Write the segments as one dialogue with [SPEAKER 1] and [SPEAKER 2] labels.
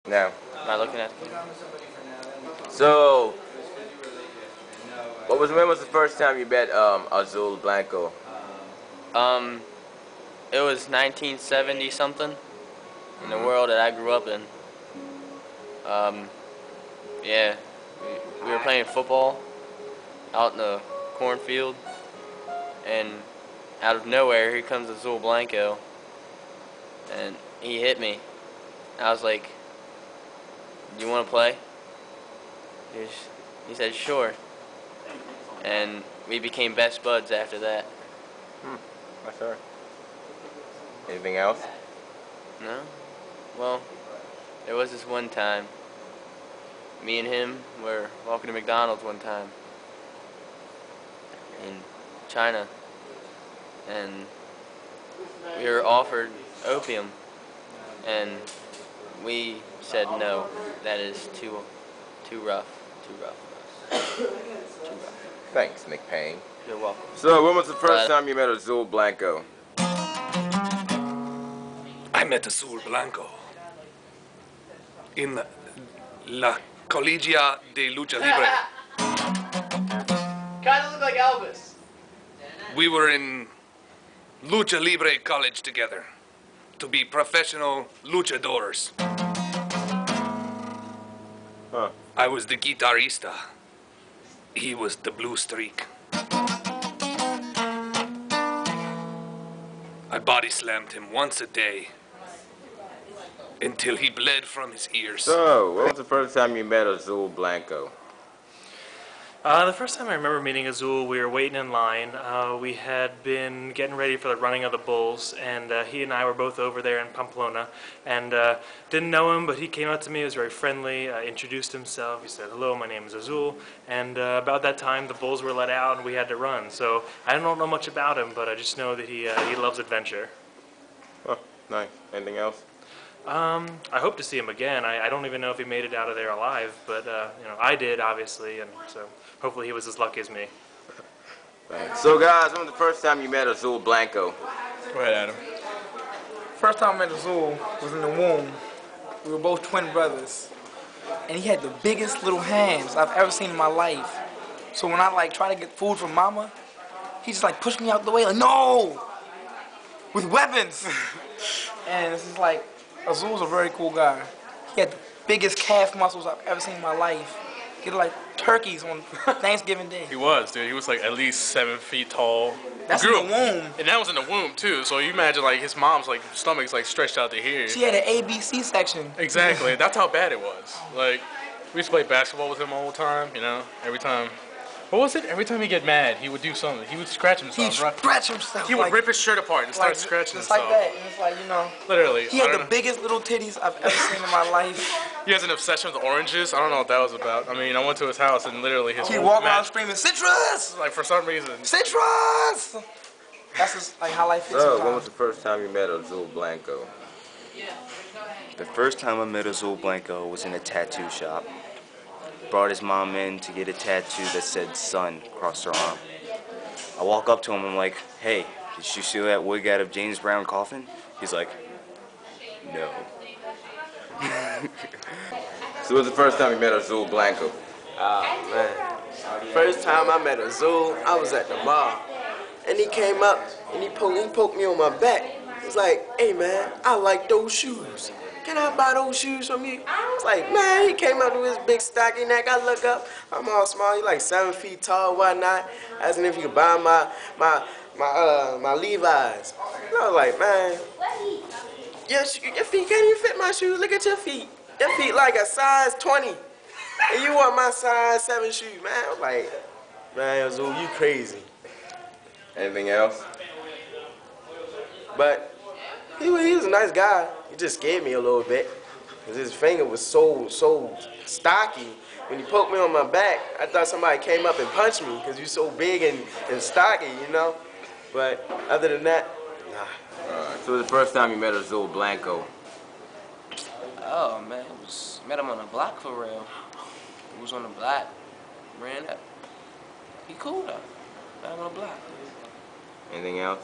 [SPEAKER 1] No.
[SPEAKER 2] Not looking at.
[SPEAKER 1] So, when was the first time you met Azule Blanco?
[SPEAKER 2] It was 1970 something in the world that I grew up in. Yeah, we were playing football out in the cornfield, and out of nowhere, here comes Azule Blanco, and he hit me. I was like, "Do you want to play?" He said, "Sure," and we became best buds after that.
[SPEAKER 1] Yes, sir. Anything else?
[SPEAKER 2] No? Well, there was this one time. Me and him were walking to McDonald's one time in China, and we were offered opium, and we said no. That is too rough. Too rough. Too rough.
[SPEAKER 1] Thanks, Nick Payne.
[SPEAKER 2] You're welcome.
[SPEAKER 1] So, when was the first time you met Azule Blanco?
[SPEAKER 3] I met Azule Blanco in La Colegia de Lucha Libre.
[SPEAKER 2] Kinda look like Elvis.
[SPEAKER 3] We were in Lucha Libre college together to be professional luchadores.
[SPEAKER 1] Huh.
[SPEAKER 3] I was the guitarista. He was the blue streak. I body slammed him once a day until he bled from his ears.
[SPEAKER 1] So, when was the first time you met Azule Blanco?
[SPEAKER 4] The first time I remember meeting Azule, we were waiting in line. We had been getting ready for the running of the bulls, and he and I were both over there in Pamplona, and didn't know him, but he came up to me, he was very friendly, introduced himself, he said, "Hello, my name is Azule," and about that time the bulls were let out and we had to run. So I don't know much about him, but I just know that he loves adventure.
[SPEAKER 1] Oh, nice. Anything else?
[SPEAKER 4] I hope to see him again. I don't even know if he made it out of there alive, but you know, I did, obviously, and so hopefully he was as lucky as me.
[SPEAKER 1] Thanks. So, guys, when was the first time you met Azule Blanco?
[SPEAKER 5] Go ahead, Adam. First time I met Azule was in the womb. We were both twin brothers, and he had the biggest little hands I've ever seen in my life. So when I try to get food from Mama, he just pushed me out the way, like, no, with weapons. And it's just Azule's a very cool guy. He had the biggest calf muscles I've ever seen in my life. He looked like turkeys on Thanksgiving Day.
[SPEAKER 6] He was, dude. He was at least 7 feet tall.
[SPEAKER 5] That's in the womb.
[SPEAKER 6] And that was in the womb, too. So you imagine, his mom's, stomach's, stretched out to here.
[SPEAKER 5] She had an ABC section.
[SPEAKER 6] Exactly. That's how bad it was. We used to play basketball with him all the time, every time. What was it? Every time he'd get mad, he would do something. He would scratch himself.
[SPEAKER 5] He'd scratch himself.
[SPEAKER 6] He would rip his shirt apart and start scratching himself.
[SPEAKER 5] Just like that. And it's
[SPEAKER 6] Literally.
[SPEAKER 5] He had the biggest little titties I've ever seen in my life.
[SPEAKER 6] He has an obsession with oranges. I don't know what that was about. I mean, I went to his house and literally his
[SPEAKER 5] He walked around screaming, "Citrus!"
[SPEAKER 6] for some reason.
[SPEAKER 5] Citrus! That's just how life is.
[SPEAKER 1] So, when was the first time you met Azule Blanco?
[SPEAKER 7] The first time I met Azule Blanco was in a tattoo shop. Brought his mom in to get a tattoo that said "son" across her arm. I walk up to him and I'm like, "Hey, did you steal that wig out of James Brown coffin?" He's like, "No."
[SPEAKER 1] So, when was the first time you met Azule Blanco?
[SPEAKER 8] Oh, man. First time I met Azule, I was at the bar. And he came up and he poked me on my back. He was like, "Hey, man, I like those shoes. Can I buy those shoes from you?" I was like, man, he came up with his big stocky neck. I look up, I'm all small, he 7 feet tall, whatnot. Asking if he could buy my Levi's. And I was like, man, your feet can't even fit my shoes. Look at your feet. Your feet like a size 20. And you want my size 7 shoes, man. I was like, man, Azule, you crazy.
[SPEAKER 1] Anything else?
[SPEAKER 8] But he was a nice guy. He just scared me a little bit. Because his finger was so stocky. When he poked me on my back, I thought somebody came up and punched me because you're so big and stocky, But other than that, nah.
[SPEAKER 1] So, the first time you met Azule Blanco?
[SPEAKER 2] Oh man, met him on the block for real. He was on the block, ran up. He cool though. Met him on the block.
[SPEAKER 1] Anything else?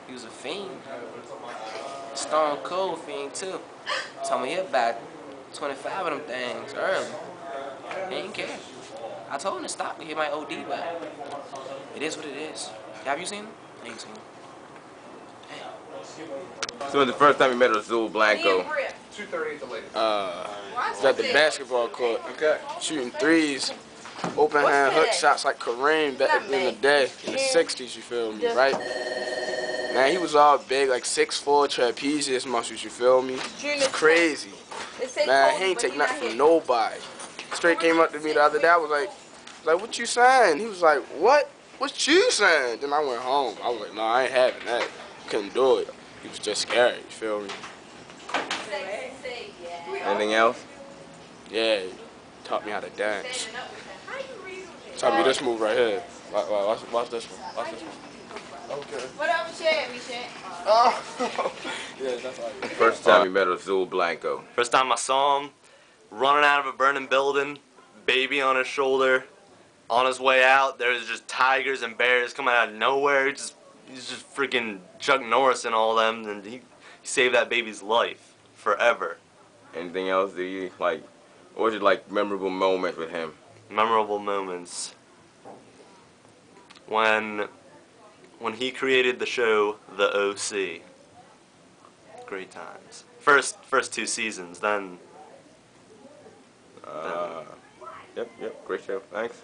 [SPEAKER 2] He was a fiend.
[SPEAKER 9] Stone Cold fiend too. Told me he about 25 of them things early. He ain't care. I told him to stop. He might OD, but it is what it is. Have you seen him? I ain't seen him.
[SPEAKER 1] So when the first time you met Azule Blanco?
[SPEAKER 3] 2:30 at the latest.
[SPEAKER 8] It's at the basketball court.
[SPEAKER 3] Okay.
[SPEAKER 8] Shooting threes, open hand hook shots like Kareem back in the day, in the 60s, you feel me, right? Man, he was all big, like 6'4", trapezius muscles, you feel me? It's crazy. Man, he ain't take nothing from nobody. Straight came up to me the other day, I was like, what you saying? He was like, what? What you saying? Then I went home. I was like, no, I ain't having that. Couldn't do it. He was just scary, you feel me?
[SPEAKER 1] Anything else?
[SPEAKER 8] Yeah, he taught me how to dance. Taught me this move right here. Watch this one. Watch this one. Okay.
[SPEAKER 10] What up, Michelle?
[SPEAKER 8] Oh. Yeah, that's all.
[SPEAKER 1] First time you met Azule Blanco?
[SPEAKER 11] First time I saw him, running out of a burning building, baby on his shoulder. On his way out, there was just tigers and bears coming out of nowhere. He's just freaking Chuck Norris and all them, and he saved that baby's life forever.
[SPEAKER 1] Anything else? Do you like? What was your like memorable moment with him?
[SPEAKER 11] Memorable moments. When he created the show The OC. Great times. First 2 seasons, then.
[SPEAKER 1] Yep, great show. Thanks.